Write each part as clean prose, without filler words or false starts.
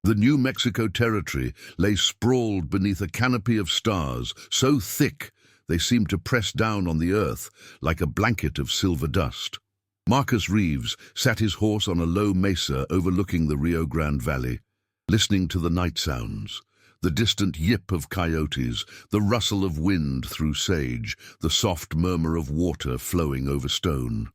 The New Mexico territory lay sprawled beneath a canopy of stars so thick they seemed to press down on the earth like a blanket of silver dust. Marcus Reeves sat his horse on a low mesa overlooking the Rio Grande Valley, listening to the night sounds, the distant yip of coyotes, the rustle of wind through sage, the soft murmur of water flowing over stone.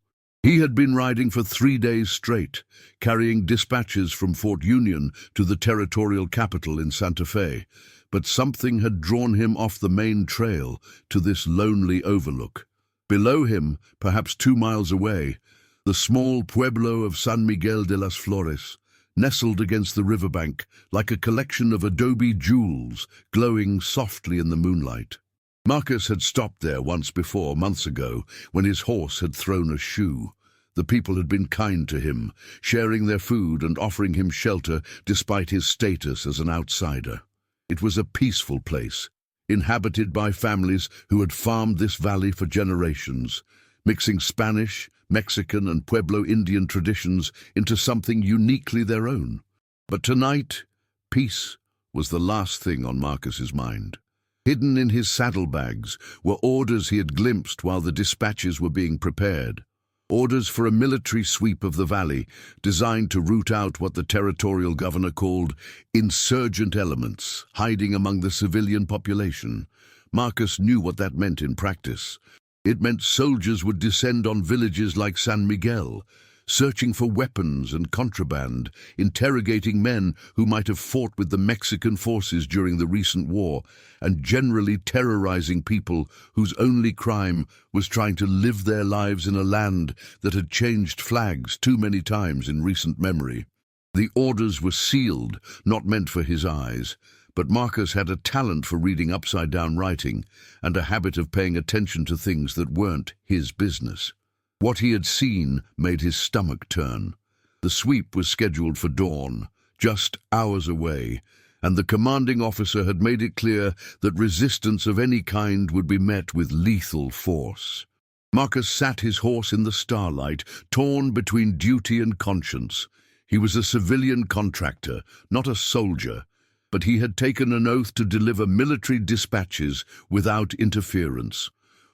He had been riding for 3 days straight, carrying dispatches from Fort Union to the territorial capital in Santa Fe, but something had drawn him off the main trail to this lonely overlook. Below him, perhaps 2 miles away, the small pueblo of San Miguel de las Flores, nestled against the riverbank like a collection of adobe jewels glowing softly in the moonlight. Marcus had stopped there once before, months ago, when his horse had thrown a shoe. The people had been kind to him, sharing their food and offering him shelter despite his status as an outsider. It was a peaceful place, inhabited by families who had farmed this valley for generations, mixing Spanish, Mexican and Pueblo Indian traditions into something uniquely their own. But tonight, peace was the last thing on Marcus's mind. Hidden in his saddlebags were orders he had glimpsed while the dispatches were being prepared. Orders for a military sweep of the valley, designed to root out what the territorial governor called insurgent elements, hiding among the civilian population. Marcus knew what that meant in practice. It meant soldiers would descend on villages like San Miguel, searching for weapons and contraband, interrogating men who might have fought with the Mexican forces during the recent war, and generally terrorizing people whose only crime was trying to live their lives in a land that had changed flags too many times in recent memory. The orders were sealed, not meant for his eyes, but Marcus had a talent for reading upside-down writing and a habit of paying attention to things that weren't his business. What he had seen made his stomach turn. The sweep was scheduled for dawn, just hours away, and the commanding officer had made it clear that resistance of any kind would be met with lethal force. Marcus sat his horse in the starlight, torn between duty and conscience. He was a civilian contractor, not a soldier, but he had taken an oath to deliver military dispatches without interference.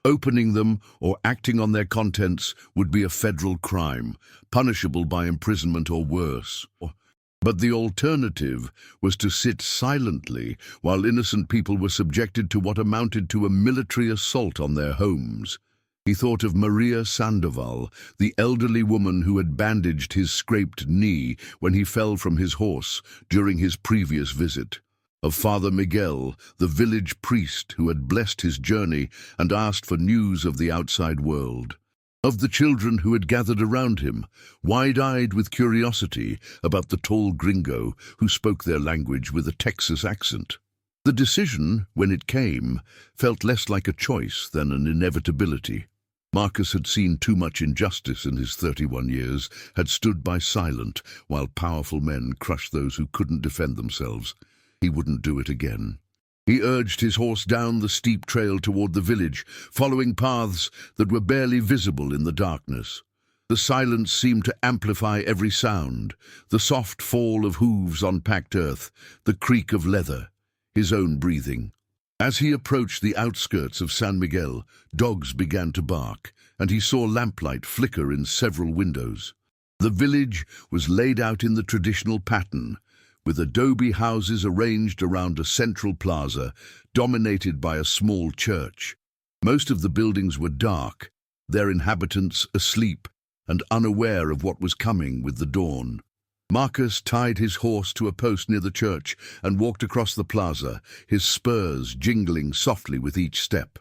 Opening them or acting on their contents would be a federal crime, punishable by imprisonment or worse. But the alternative was to sit silently while innocent people were subjected to what amounted to a military assault on their homes. He thought of Maria Sandoval, the elderly woman who had bandaged his scraped knee when he fell from his horse during his previous visit. Of Father Miguel, the village priest who had blessed his journey and asked for news of the outside world. Of the children who had gathered around him, wide-eyed with curiosity about the tall gringo who spoke their language with a Texas accent. The decision, when it came, felt less like a choice than an inevitability. Marcus had seen too much injustice in his 31 years, had stood by silent while powerful men crushed those who couldn't defend themselves. He wouldn't do it again. He urged his horse down the steep trail toward the village, following paths that were barely visible in the darkness. The silence seemed to amplify every sound, the soft fall of hooves on packed earth, the creak of leather, his own breathing. As he approached the outskirts of San Miguel, dogs began to bark, and he saw lamplight flicker in several windows. The village was laid out in the traditional pattern, with adobe houses arranged around a central plaza, dominated by a small church. Most of the buildings were dark, their inhabitants asleep and unaware of what was coming with the dawn. Marcus tied his horse to a post near the church and walked across the plaza, his spurs jingling softly with each step.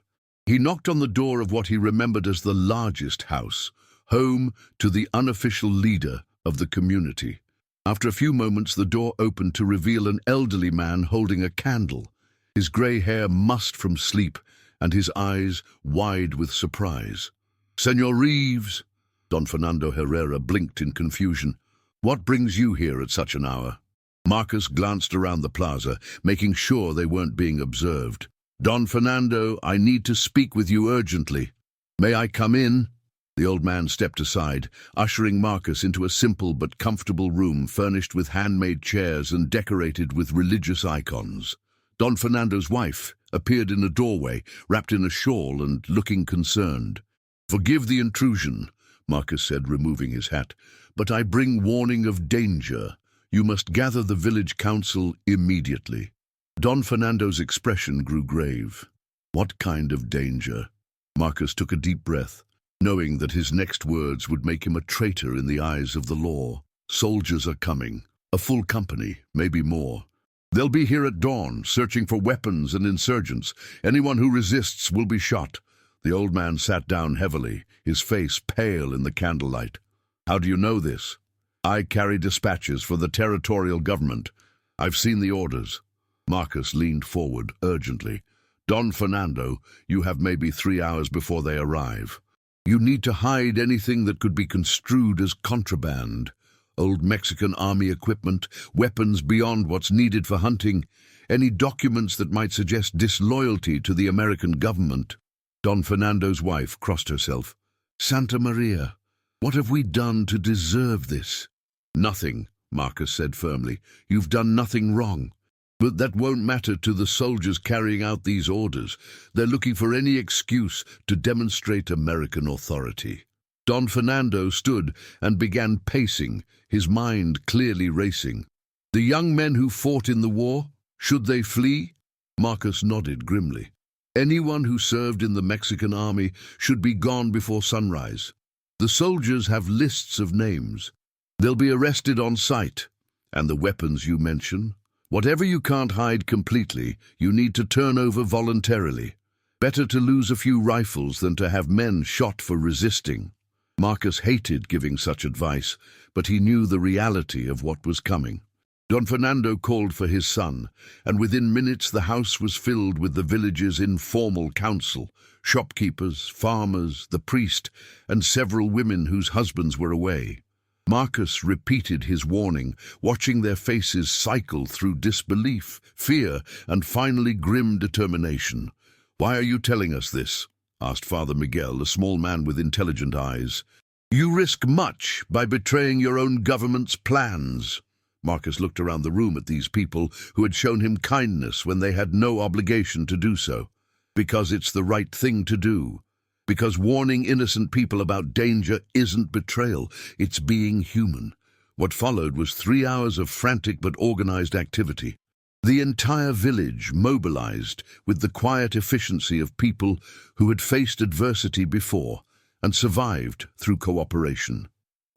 He knocked on the door of what he remembered as the largest house, home to the unofficial leader of the community. After a few moments, the door opened to reveal an elderly man holding a candle, his grey hair mussed from sleep and his eyes wide with surprise. "Senor Reeves," Don Fernando Herrera blinked in confusion. "What brings you here at such an hour?" Marcus glanced around the plaza, making sure they weren't being observed. "Don Fernando, I need to speak with you urgently. May I come in?" The old man stepped aside, ushering Marcus into a simple but comfortable room furnished with handmade chairs and decorated with religious icons. Don Fernando's wife appeared in a doorway, wrapped in a shawl and looking concerned. "Forgive the intrusion," Marcus said, removing his hat, "but I bring warning of danger. You must gather the village council immediately." Don Fernando's expression grew grave. What kind of danger? Marcus took a deep breath, knowing that his next words would make him a traitor in the eyes of the law. "Soldiers are coming. A full company, maybe more. They'll be here at dawn, searching for weapons and insurgents. Anyone who resists will be shot." The old man sat down heavily, his face pale in the candlelight. "How do you know this?" "I carry dispatches for the territorial government. I've seen the orders." Marcus leaned forward urgently. "Don Fernando, you have maybe 3 hours before they arrive. You need to hide anything that could be construed as contraband. Old Mexican army equipment, weapons beyond what's needed for hunting, any documents that might suggest disloyalty to the American government." Don Fernando's wife crossed herself. "Santa Maria, what have we done to deserve this?" "Nothing," Marcus said firmly. "You've done nothing wrong. But that won't matter to the soldiers carrying out these orders. They're looking for any excuse to demonstrate American authority." Don Fernando stood and began pacing, his mind clearly racing. "The young men who fought in the war, should they flee?" Marcus nodded grimly. "Anyone who served in the Mexican army should be gone before sunrise. The soldiers have lists of names. They'll be arrested on sight. And the weapons you mention? Whatever you can't hide completely, you need to turn over voluntarily. Better to lose a few rifles than to have men shot for resisting." Marcus hated giving such advice, but he knew the reality of what was coming. Don Fernando called for his son, and within minutes the house was filled with the village's informal council, shopkeepers, farmers, the priest, and several women whose husbands were away. Marcus repeated his warning, watching their faces cycle through disbelief, fear, and finally grim determination. "Why are you telling us this?" asked Father Miguel, a small man with intelligent eyes. "You risk much by betraying your own government's plans." Marcus looked around the room at these people who had shown him kindness when they had no obligation to do so. "Because it's the right thing to do. Because warning innocent people about danger isn't betrayal, it's being human." What followed was 3 hours of frantic but organized activity. The entire village mobilized with the quiet efficiency of people who had faced adversity before and survived through cooperation.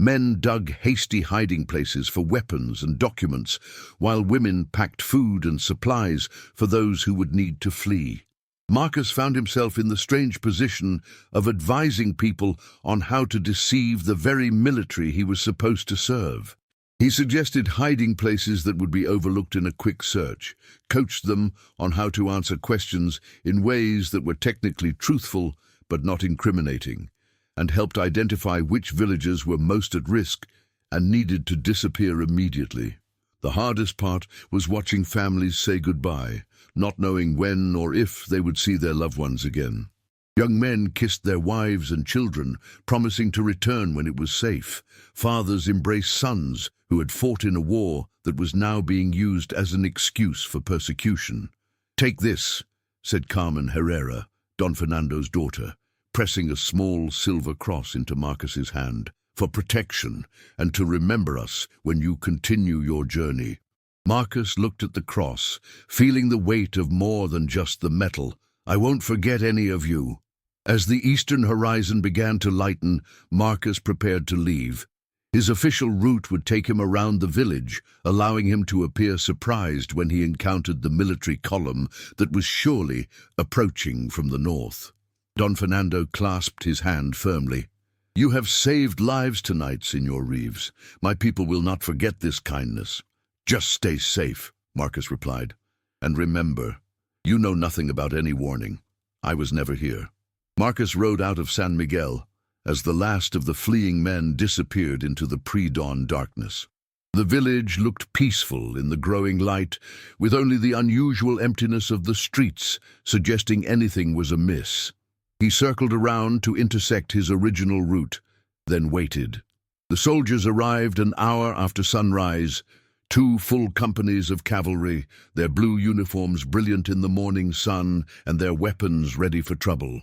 Men dug hasty hiding places for weapons and documents, while women packed food and supplies for those who would need to flee. Marcus found himself in the strange position of advising people on how to deceive the very military he was supposed to serve. He suggested hiding places that would be overlooked in a quick search, coached them on how to answer questions in ways that were technically truthful but not incriminating, and helped identify which villagers were most at risk and needed to disappear immediately. The hardest part was watching families say goodbye, not knowing when or if they would see their loved ones again. Young men kissed their wives and children, promising to return when it was safe. Fathers embraced sons who had fought in a war that was now being used as an excuse for persecution. "Take this," said Carmen Herrera, Don Fernando's daughter, pressing a small silver cross into Marcus's hand, "for protection and to remember us when you continue your journey." Marcus looked at the cross, feeling the weight of more than just the metal. "I won't forget any of you." As the eastern horizon began to lighten, Marcus prepared to leave. His official route would take him around the village, allowing him to appear surprised when he encountered the military column that was surely approaching from the north. Don Fernando clasped his hand firmly. "You have saved lives tonight, Señor Reeves. My people will not forget this kindness." "Just stay safe," Marcus replied. "And remember, you know nothing about any warning. I was never here." Marcus rode out of San Miguel as the last of the fleeing men disappeared into the pre-dawn darkness. The village looked peaceful in the growing light, with only the unusual emptiness of the streets suggesting anything was amiss. He circled around to intersect his original route, then waited. The soldiers arrived an hour after sunrise, 2 full companies of cavalry, their blue uniforms brilliant in the morning sun and their weapons ready for trouble.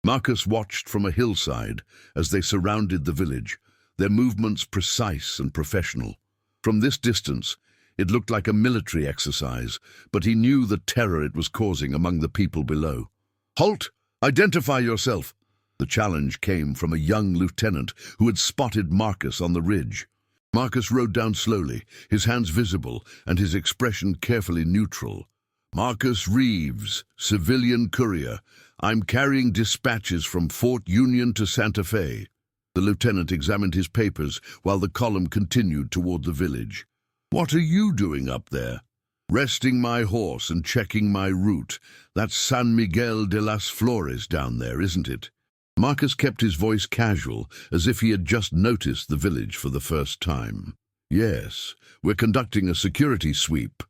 Marcus watched from a hillside as they surrounded the village, their movements precise and professional. From this distance, it looked like a military exercise, but he knew the terror it was causing among the people below. "Halt! Identify yourself!" The challenge came from a young lieutenant who had spotted Marcus on the ridge. Marcus rode down slowly, his hands visible and his expression carefully neutral. "Marcus Reeves, civilian courier. I'm carrying dispatches from Fort Union to Santa Fe." The lieutenant examined his papers while the column continued toward the village. "What are you doing up there?" "Resting my horse and checking my route. That's San Miguel de las Flores down there, isn't it?" Marcus kept his voice casual, as if he had just noticed the village for the first time. "Yes, we're conducting a security sweep.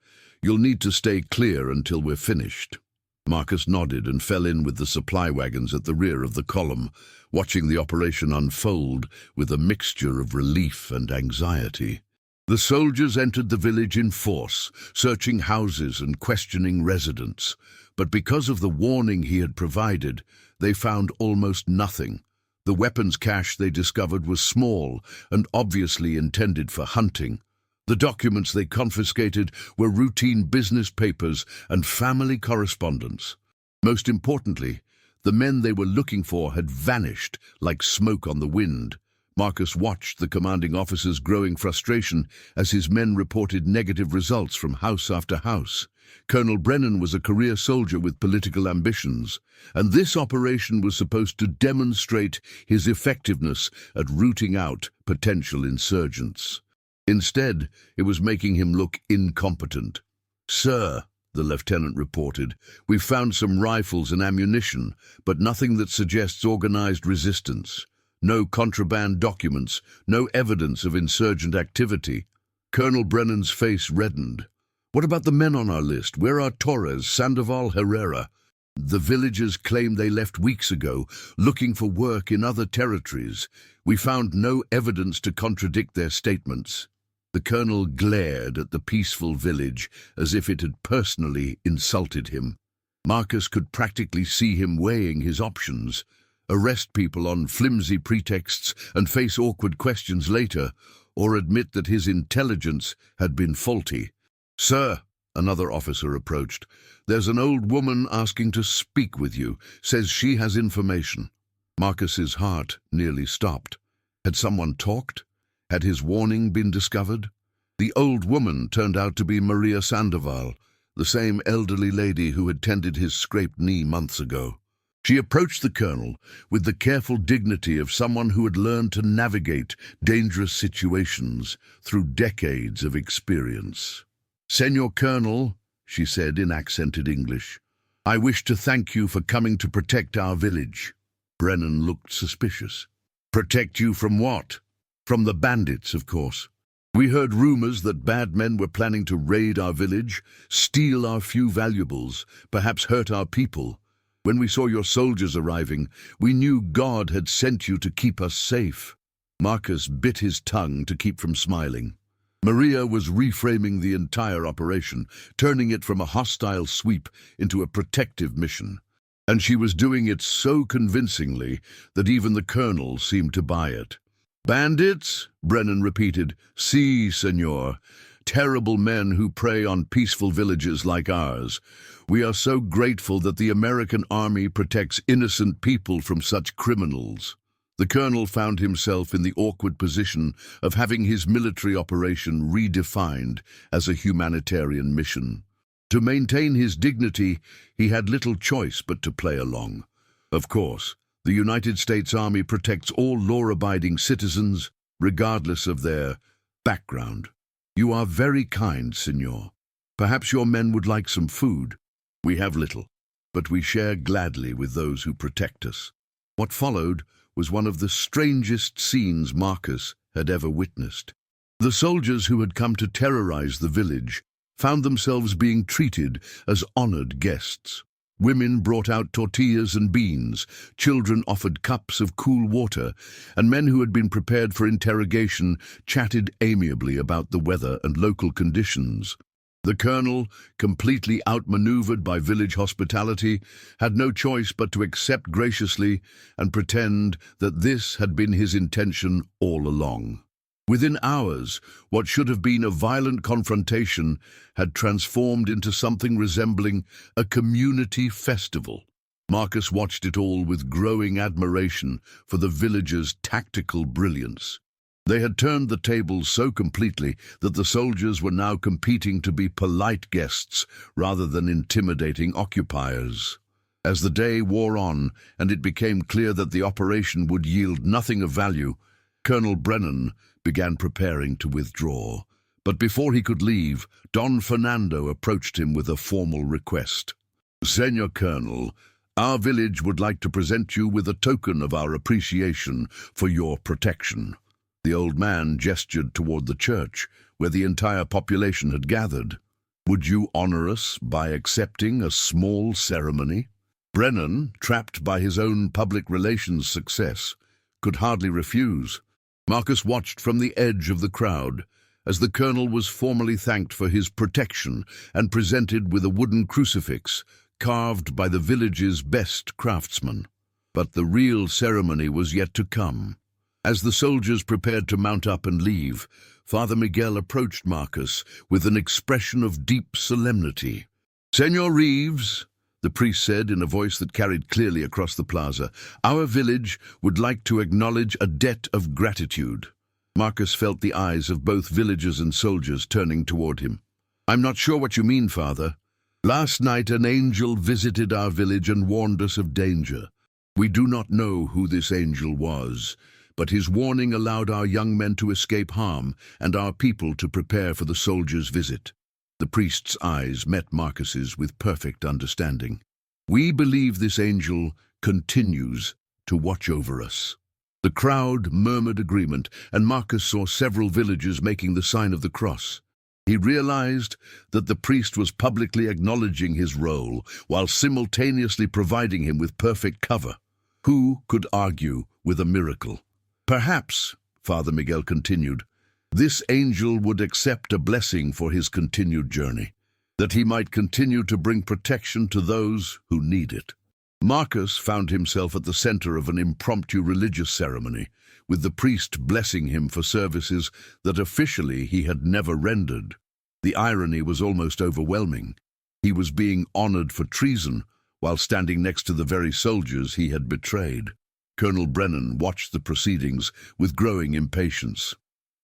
You'll need to stay clear until we're finished." Marcus nodded and fell in with the supply wagons at the rear of the column, watching the operation unfold with a mixture of relief and anxiety. The soldiers entered the village in force, searching houses and questioning residents. But because of the warning he had provided, they found almost nothing. The weapons cache they discovered was small and obviously intended for hunting. The documents they confiscated were routine business papers and family correspondence. Most importantly, the men they were looking for had vanished like smoke on the wind. Marcus watched the commanding officer's growing frustration as his men reported negative results from house after house. Colonel Brennan was a career soldier with political ambitions, and this operation was supposed to demonstrate his effectiveness at rooting out potential insurgents. Instead, it was making him look incompetent. "Sir," the lieutenant reported, "we've found some rifles and ammunition, but nothing that suggests organized resistance. No contraband documents, no evidence of insurgent activity." Colonel Brennan's face reddened. "What about the men on our list? Where are Torres, Sandoval, Herrera? The villagers claim they left weeks ago, looking for work in other territories. We found no evidence to contradict their statements." The colonel glared at the peaceful village as if it had personally insulted him. Marcus could practically see him weighing his options. Arrest people on flimsy pretexts and face awkward questions later, or admit that his intelligence had been faulty. "Sir," another officer approached, "there's an old woman asking to speak with you, says she has information." Marcus's heart nearly stopped. Had someone talked? Had his warning been discovered? The old woman turned out to be Maria Sandoval, the same elderly lady who had tended his scraped knee months ago. She approached the colonel with the careful dignity of someone who had learned to navigate dangerous situations through decades of experience. "Senor Colonel," she said in accented English, "I wish to thank you for coming to protect our village." Brennan looked suspicious. "Protect you from what?" "From the bandits, of course. We heard rumors that bad men were planning to raid our village, steal our few valuables, perhaps hurt our people. When we saw your soldiers arriving, we knew God had sent you to keep us safe." Marcus bit his tongue to keep from smiling. Maria was reframing the entire operation, turning it from a hostile sweep into a protective mission. And she was doing it so convincingly that even the colonel seemed to buy it. "Bandits?" Brennan repeated. "Si, senor. Terrible men who prey on peaceful villages like ours. We are so grateful that the American army protects innocent people from such criminals." The colonel found himself in the awkward position of having his military operation redefined as a humanitarian mission. To maintain his dignity, he had little choice but to play along. Of course, the United States Army protects all law-abiding citizens, regardless of their background. "You are very kind, senor. Perhaps your men would like some food." "We have little, but we share gladly with those who protect us." What followed was one of the strangest scenes Marcus had ever witnessed. The soldiers who had come to terrorize the village found themselves being treated as honored guests. Women brought out tortillas and beans, children offered cups of cool water, and men who had been prepared for interrogation chatted amiably about the weather and local conditions. The colonel, completely outmaneuvered by village hospitality, had no choice but to accept graciously and pretend that this had been his intention all along. Within hours, what should have been a violent confrontation had transformed into something resembling a community festival. Marcus watched it all with growing admiration for the villagers' tactical brilliance. They had turned the tables so completely that the soldiers were now competing to be polite guests rather than intimidating occupiers. As the day wore on and it became clear that the operation would yield nothing of value, Colonel Brennan began preparing to withdraw. But before he could leave, Don Fernando approached him with a formal request. "Senor Colonel, our village would like to present you with a token of our appreciation for your protection." The old man gestured toward the church, where the entire population had gathered. "Would you honor us by accepting a small ceremony?" Brennan, trapped by his own public relations success, could hardly refuse. Marcus watched from the edge of the crowd as the colonel was formally thanked for his protection and presented with a wooden crucifix carved by the village's best craftsmen. But the real ceremony was yet to come. As the soldiers prepared to mount up and leave, Father Miguel approached Marcus with an expression of deep solemnity. "Senor Reeves," the priest said in a voice that carried clearly across the plaza, "our village would like to acknowledge a debt of gratitude." Marcus felt the eyes of both villagers and soldiers turning toward him. "I'm not sure what you mean, Father. Last night an angel visited our village and warned us of danger. We do not know who this angel was, but his warning allowed our young men to escape harm and our people to prepare for the soldiers' visit." The priest's eyes met Marcus's with perfect understanding. "We believe this angel continues to watch over us." The crowd murmured agreement, and Marcus saw several villagers making the sign of the cross. He realized that the priest was publicly acknowledging his role while simultaneously providing him with perfect cover. Who could argue with a miracle? "Perhaps," Father Miguel continued, "this angel would accept a blessing for his continued journey, that he might continue to bring protection to those who need it." Marcus found himself at the center of an impromptu religious ceremony, with the priest blessing him for services that officially he had never rendered. The irony was almost overwhelming. He was being honored for treason while standing next to the very soldiers he had betrayed. Colonel Brennan watched the proceedings with growing impatience.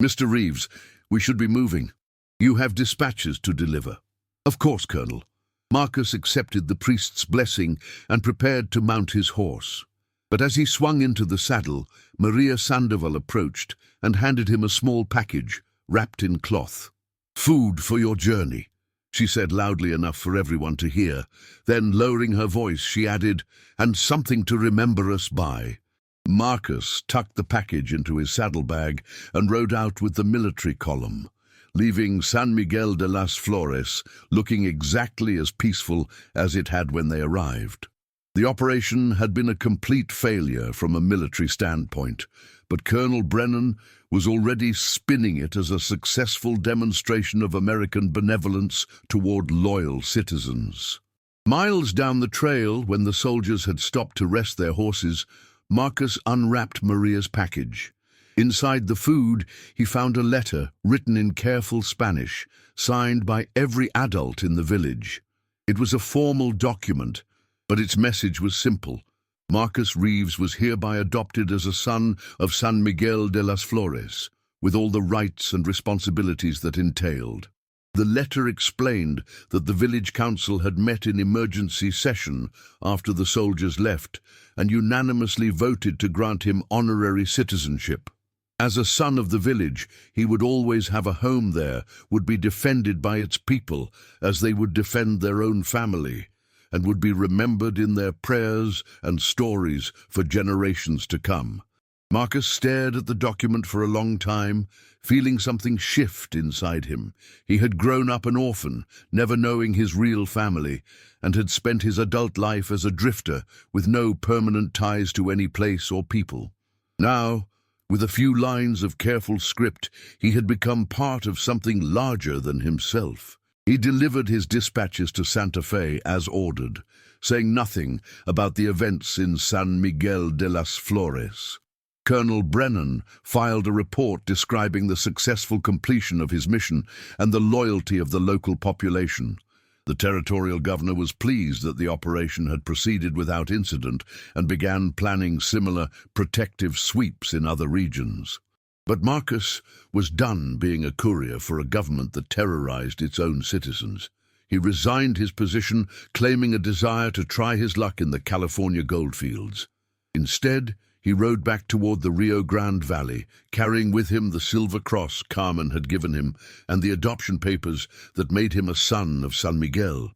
"Mr. Reeves, we should be moving. You have dispatches to deliver." "Of course, Colonel." Marcus accepted the priest's blessing and prepared to mount his horse. But as he swung into the saddle, Maria Sandoval approached and handed him a small package wrapped in cloth. "Food for your journey," she said loudly enough for everyone to hear. Then, lowering her voice, she added, "and something to remember us by." Marcus tucked the package into his saddlebag and rode out with the military column, leaving San Miguel de las Flores looking exactly as peaceful as it had when they arrived. The operation had been a complete failure from a military standpoint, but Colonel Brennan was already spinning it as a successful demonstration of American benevolence toward loyal citizens. Miles down the trail, when the soldiers had stopped to rest their horses, Marcus unwrapped Maria's package. Inside the food, he found a letter written in careful Spanish, signed by every adult in the village. It was a formal document, but its message was simple. Marcus Reeves was hereby adopted as a son of San Miguel de las Flores, with all the rights and responsibilities that entailed. The letter explained that the village council had met in emergency session after the soldiers left and unanimously voted to grant him honorary citizenship. As a son of the village, he would always have a home there, would be defended by its people as they would defend their own family, and would be remembered in their prayers and stories for generations to come. Marcus stared at the document for a long time, feeling something shift inside him. He had grown up an orphan, never knowing his real family, and had spent his adult life as a drifter with no permanent ties to any place or people. Now, with a few lines of careful script, he had become part of something larger than himself. He delivered his dispatches to Santa Fe as ordered, saying nothing about the events in San Miguel de las Flores. Colonel Brennan filed a report describing the successful completion of his mission and the loyalty of the local population. The territorial governor was pleased that the operation had proceeded without incident and began planning similar protective sweeps in other regions. But Marcus was done being a courier for a government that terrorized its own citizens. He resigned his position, claiming a desire to try his luck in the California goldfields. Instead, he rode back toward the Rio Grande Valley, carrying with him the silver cross Carmen had given him and the adoption papers that made him a son of San Miguel.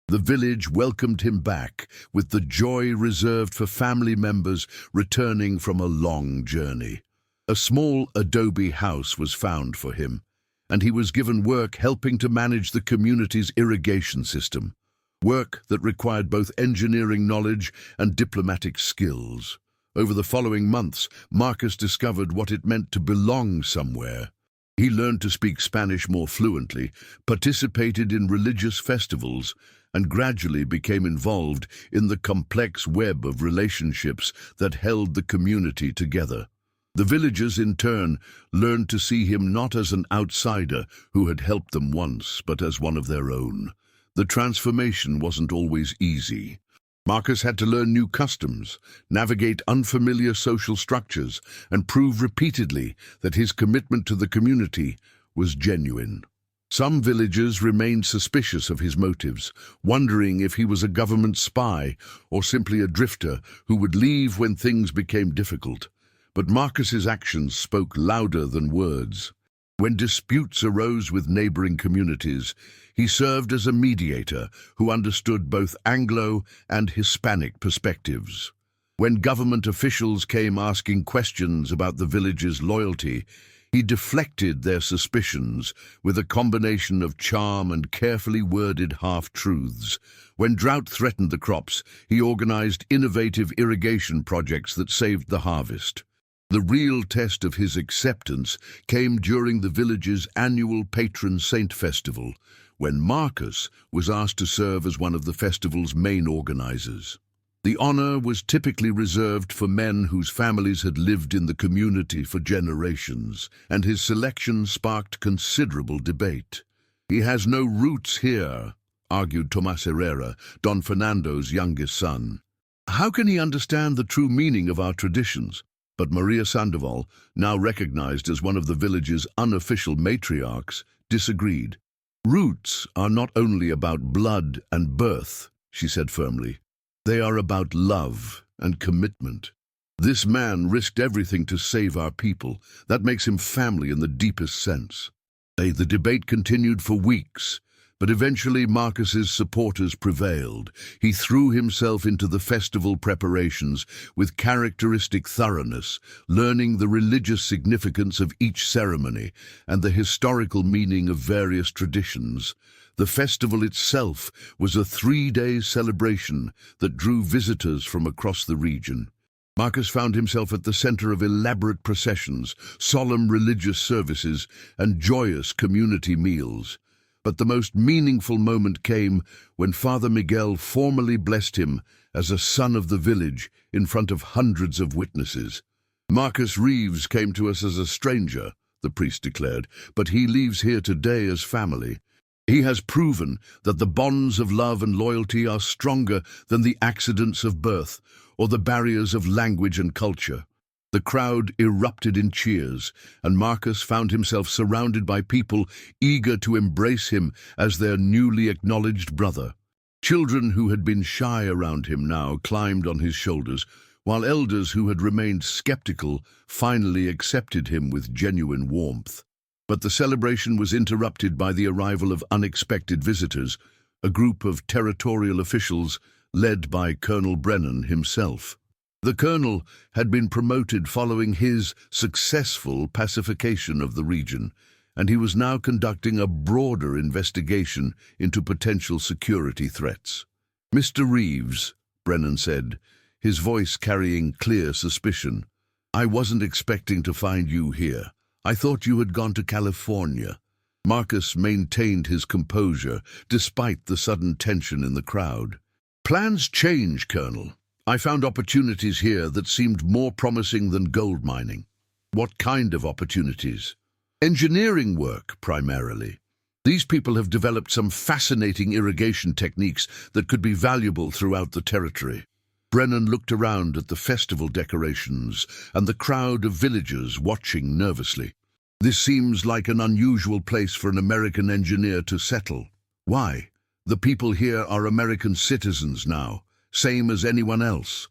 The village welcomed him back with the joy reserved for family members returning from a long journey. A small adobe house was found for him, and he was given work helping to manage the community's irrigation system, work that required both engineering knowledge and diplomatic skills. Over the following months, Marcus discovered what it meant to belong somewhere. He learned to speak Spanish more fluently, participated in religious festivals, and gradually became involved in the complex web of relationships that held the community together. The villagers, in turn, learned to see him not as an outsider who had helped them once, but as one of their own. The transformation wasn't always easy. Marcus had to learn new customs, navigate unfamiliar social structures, and prove repeatedly that his commitment to the community was genuine. Some villagers remained suspicious of his motives, wondering if he was a government spy or simply a drifter who would leave when things became difficult. But Marcus's actions spoke louder than words. When disputes arose with neighboring communities, he served as a mediator who understood both Anglo and Hispanic perspectives. When government officials came asking questions about the village's loyalty, he deflected their suspicions with a combination of charm and carefully worded half-truths. When drought threatened the crops, he organized innovative irrigation projects that saved the harvest. The real test of his acceptance came during the village's annual patron saint festival, when Marcus was asked to serve as one of the festival's main organizers. The honor was typically reserved for men whose families had lived in the community for generations, and his selection sparked considerable debate. "He has no roots here," argued Tomas Herrera, Don Fernando's youngest son. "How can he understand the true meaning of our traditions?" But Maria Sandoval, now recognized as one of the village's unofficial matriarchs, disagreed. "Roots are not only about blood and birth," she said firmly. "They are about love and commitment. This man risked everything to save our people. That makes him family in the deepest sense." The debate continued for weeks, but eventually Marcus's supporters prevailed. He threw himself into the festival preparations with characteristic thoroughness, learning the religious significance of each ceremony and the historical meaning of various traditions. The festival itself was a 3-day celebration that drew visitors from across the region. Marcus found himself at the center of elaborate processions, solemn religious services, and joyous community meals. But the most meaningful moment came when Father Miguel formally blessed him as a son of the village in front of hundreds of witnesses. "Marcus Reeves came to us as a stranger," the priest declared, "but he leaves here today as family. He has proven that the bonds of love and loyalty are stronger than the accidents of birth or the barriers of language and culture." The crowd erupted in cheers, and Marcus found himself surrounded by people eager to embrace him as their newly acknowledged brother. Children who had been shy around him now climbed on his shoulders, while elders who had remained skeptical finally accepted him with genuine warmth. But the celebration was interrupted by the arrival of unexpected visitors, a group of territorial officials led by Colonel Brennan himself. The colonel had been promoted following his successful pacification of the region, and he was now conducting a broader investigation into potential security threats. "Mr. Reeves," Brennan said, his voice carrying clear suspicion, "I wasn't expecting to find you here. I thought you had gone to California." Marcus maintained his composure despite the sudden tension in the crowd. "Plans change, Colonel. I found opportunities here that seemed more promising than gold mining." "What kind of opportunities?" "Engineering work, primarily. These people have developed some fascinating irrigation techniques that could be valuable throughout the territory." Brennan looked around at the festival decorations and the crowd of villagers watching nervously. "This seems like an unusual place for an American engineer to settle." "Why? The people here are American citizens now, same as anyone else.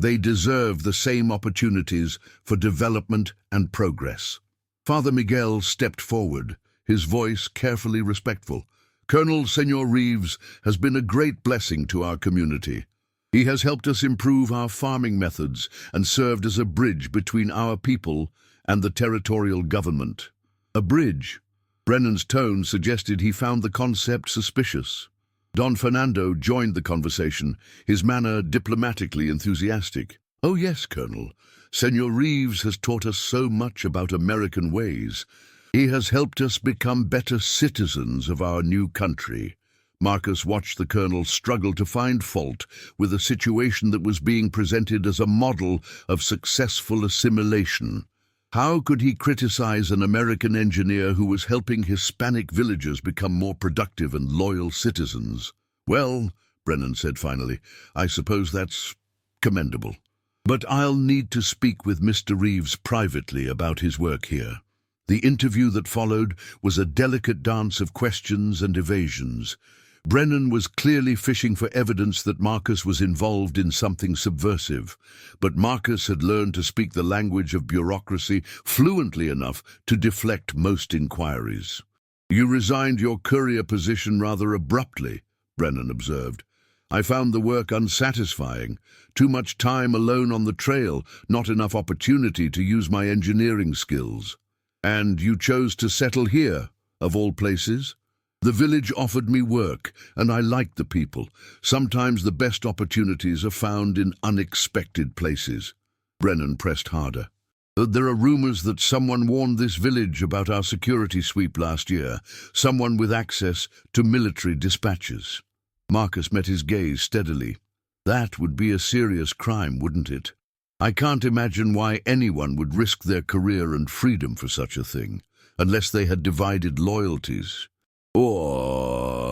They deserve the same opportunities for development and progress." Father Miguel stepped forward, his voice carefully respectful. "Colonel Senor Reeves has been a great blessing to our community. He has helped us improve our farming methods and served as a bridge between our people and the territorial government." "A bridge?" Brennan's tone suggested he found the concept suspicious. Don Fernando joined the conversation, his manner diplomatically enthusiastic. "Oh yes, Colonel. Senor Reeves has taught us so much about American ways. He has helped us become better citizens of our new country." Marcus watched the colonel struggle to find fault with a situation that was being presented as a model of successful assimilation. How could he criticize an American engineer who was helping Hispanic villagers become more productive and loyal citizens? "Well," Brennan said finally, "I suppose that's commendable. But I'll need to speak with Mr. Reeves privately about his work here." The interview that followed was a delicate dance of questions and evasions. Brennan was clearly fishing for evidence that Marcus was involved in something subversive, but Marcus had learned to speak the language of bureaucracy fluently enough to deflect most inquiries. "You resigned your courier position rather abruptly," Brennan observed. "I found the work unsatisfying. Too much time alone on the trail, not enough opportunity to use my engineering skills." "And you chose to settle here, of all places?" "The village offered me work, and I liked the people. Sometimes the best opportunities are found in unexpected places." Brennan pressed harder. "There are rumors that someone warned this village about our security sweep last year, someone with access to military dispatches." Marcus met his gaze steadily. "That would be a serious crime, wouldn't it? I can't imagine why anyone would risk their career and freedom for such a thing, unless they had divided loyalties."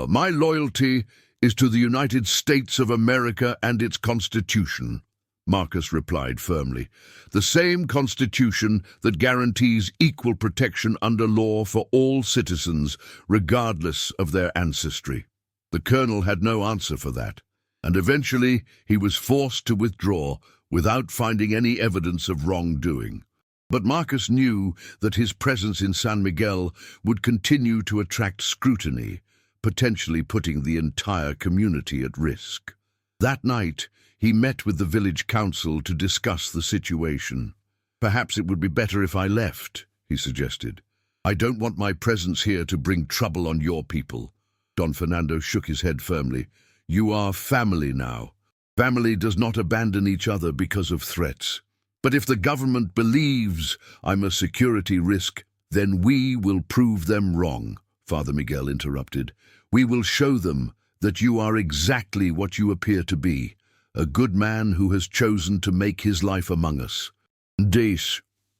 My loyalty is to the United States of America and its Constitution," Marcus replied firmly. "The same Constitution that guarantees equal protection under law for all citizens, regardless of their ancestry." The colonel had no answer for that, and eventually he was forced to withdraw without finding any evidence of wrongdoing. But Marcus knew that his presence in San Miguel would continue to attract scrutiny, potentially putting the entire community at risk. That night, he met with the village council to discuss the situation. "Perhaps it would be better if I left," he suggested. "I don't want my presence here to bring trouble on your people." Don Fernando shook his head firmly. "You are family now. Family does not abandon each other because of threats. But if the government believes I'm a security risk, then we will prove them wrong," Father Miguel interrupted. "We will show them that you are exactly what you appear to be, a good man who has chosen to make his life among us."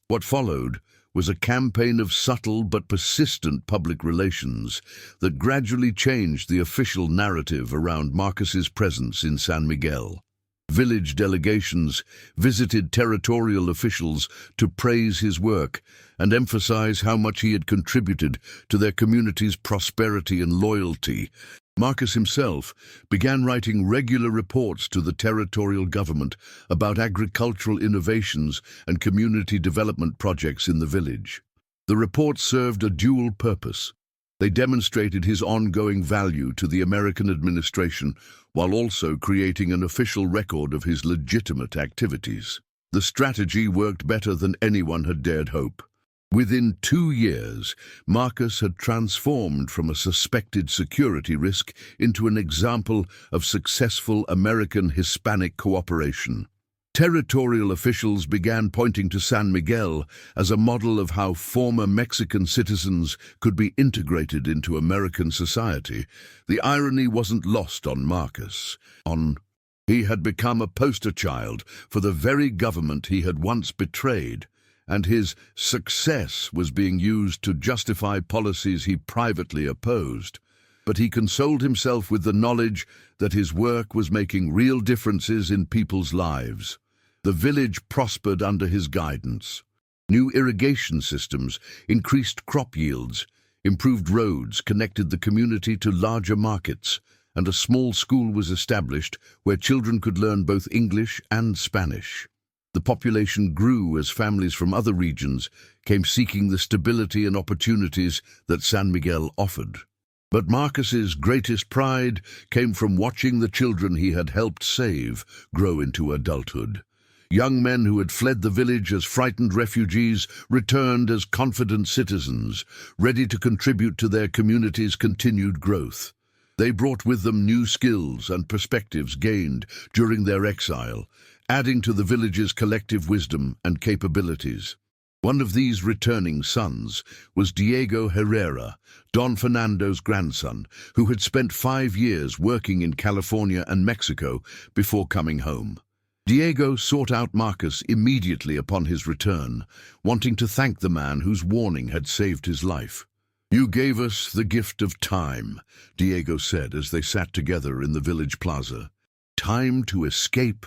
What followed was a campaign of subtle but persistent public relations that gradually changed the official narrative around Marcus's presence in San Miguel. Village delegations visited territorial officials to praise his work and emphasize how much he had contributed to their community's prosperity and loyalty. Marcus himself began writing regular reports to the territorial government about agricultural innovations and community development projects in the village. The reports served a dual purpose: They demonstrated his ongoing value to the American administration while also creating an official record of his legitimate activities. The strategy worked better than anyone had dared hope. Within 2 years, Marcus had transformed from a suspected security risk into an example of successful American-Hispanic cooperation. Territorial officials began pointing to San Miguel as a model of how former Mexican citizens could be integrated into American society. The irony wasn't lost on Marcus. He had become a poster child for the very government he had once betrayed, and his success was being used to justify policies he privately opposed. But he consoled himself with the knowledge that his work was making real differences in people's lives. The village prospered under his guidance. New irrigation systems increased crop yields, improved roads connected the community to larger markets, and a small school was established where children could learn both English and Spanish. The population grew as families from other regions came seeking the stability and opportunities that San Miguel offered. But Marcus's greatest pride came from watching the children he had helped save grow into adulthood. Young men who had fled the village as frightened refugees returned as confident citizens, ready to contribute to their community's continued growth. They brought with them new skills and perspectives gained during their exile, adding to the village's collective wisdom and capabilities. One of these returning sons was Diego Herrera, Don Fernando's grandson, who had spent 5 years working in California and Mexico before coming home. Diego sought out Marcus immediately upon his return, wanting to thank the man whose warning had saved his life. "You gave us the gift of time," Diego said as they sat together in the village plaza. "Time to escape,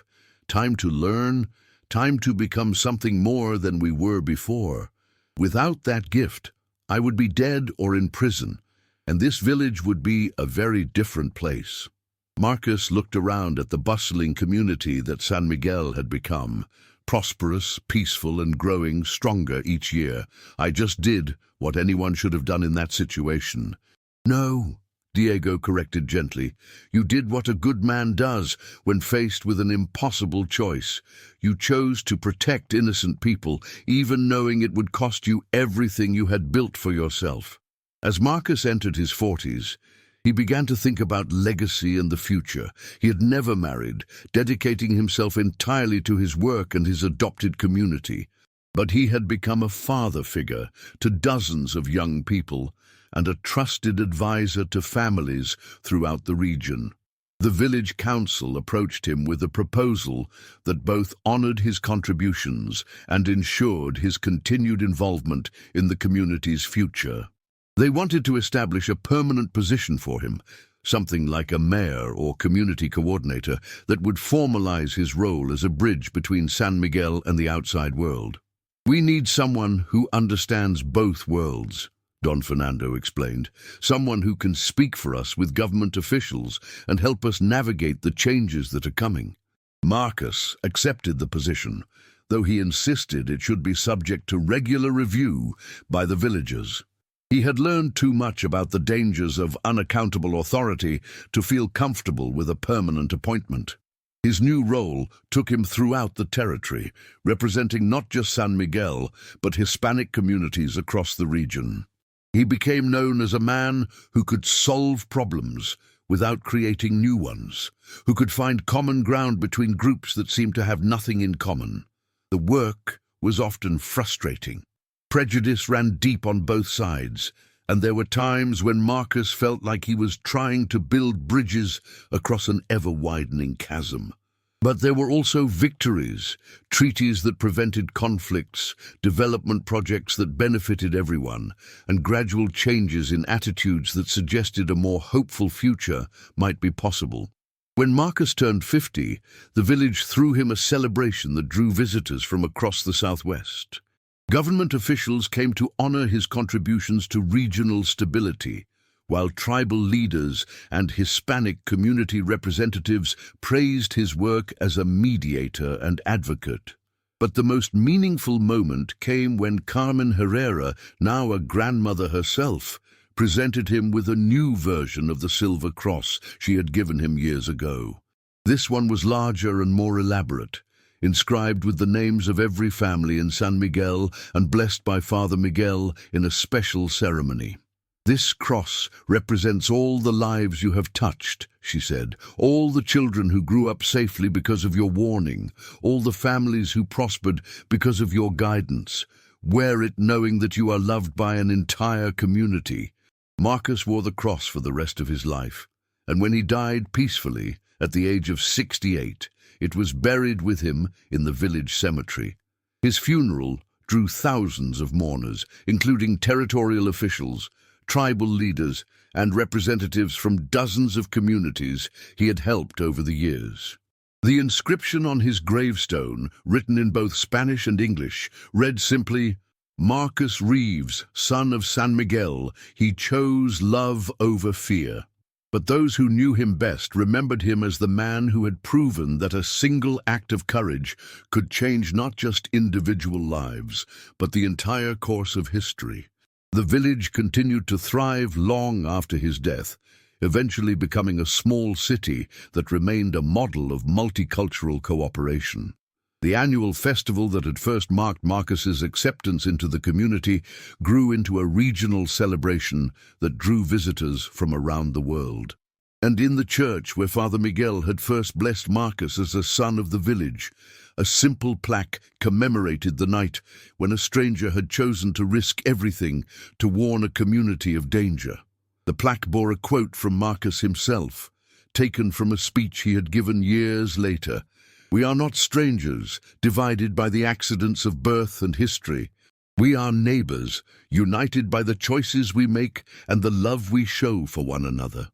time to learn, time to become something more than we were before. Without that gift, I would be dead or in prison, and this village would be a very different place." Marcus looked around at the bustling community that San Miguel had become, prosperous, peaceful, and growing stronger each year. "I just did what anyone should have done in that situation." "No," Diego corrected gently. "You did what a good man does when faced with an impossible choice. You chose to protect innocent people, even knowing it would cost you everything you had built for yourself." As Marcus entered his 40s, he began to think about legacy and the future. He had never married, dedicating himself entirely to his work and his adopted community. But he had become a father figure to dozens of young people and a trusted advisor to families throughout the region. The village council approached him with a proposal that both honored his contributions and ensured his continued involvement in the community's future. They wanted to establish a permanent position for him, something like a mayor or community coordinator that would formalize his role as a bridge between San Miguel and the outside world. "We need someone who understands both worlds," Don Fernando explained. "Someone who can speak for us with government officials and help us navigate the changes that are coming." Marcus accepted the position, though he insisted it should be subject to regular review by the villagers. He had learned too much about the dangers of unaccountable authority to feel comfortable with a permanent appointment. His new role took him throughout the territory, representing not just San Miguel, but Hispanic communities across the region. He became known as a man who could solve problems without creating new ones, who could find common ground between groups that seemed to have nothing in common. The work was often frustrating. Prejudice ran deep on both sides, and there were times when Marcus felt like he was trying to build bridges across an ever-widening chasm. But there were also victories, treaties that prevented conflicts, development projects that benefited everyone, and gradual changes in attitudes that suggested a more hopeful future might be possible. When Marcus turned 50, the village threw him a celebration that drew visitors from across the southwest. Government officials came to honor his contributions to regional stability, while tribal leaders and Hispanic community representatives praised his work as a mediator and advocate. But the most meaningful moment came when Carmen Herrera, now a grandmother herself, presented him with a new version of the silver cross she had given him years ago. This one was larger and more elaborate, inscribed with the names of every family in San Miguel and blessed by Father Miguel in a special ceremony. "This cross represents all the lives you have touched," she said, "all the children who grew up safely because of your warning, all the families who prospered because of your guidance. Wear it knowing that you are loved by an entire community." Marcus wore the cross for the rest of his life, and when he died peacefully, at the age of 68, it was buried with him in the village cemetery. His funeral drew thousands of mourners, including territorial officials, tribal leaders, and representatives from dozens of communities he had helped over the years. The inscription on his gravestone, written in both Spanish and English, read simply, "Marcus Reeves, son of San Miguel, he chose love over fear." But those who knew him best remembered him as the man who had proven that a single act of courage could change not just individual lives, but the entire course of history. The village continued to thrive long after his death, eventually becoming a small city that remained a model of multicultural cooperation. The annual festival that had first marked Marcus's acceptance into the community grew into a regional celebration that drew visitors from around the world. And in the church where Father Miguel had first blessed Marcus as a son of the village, a simple plaque commemorated the night when a stranger had chosen to risk everything to warn a community of danger. The plaque bore a quote from Marcus himself, taken from a speech he had given years later. "We are not strangers, divided by the accidents of birth and history. We are neighbors, united by the choices we make and the love we show for one another."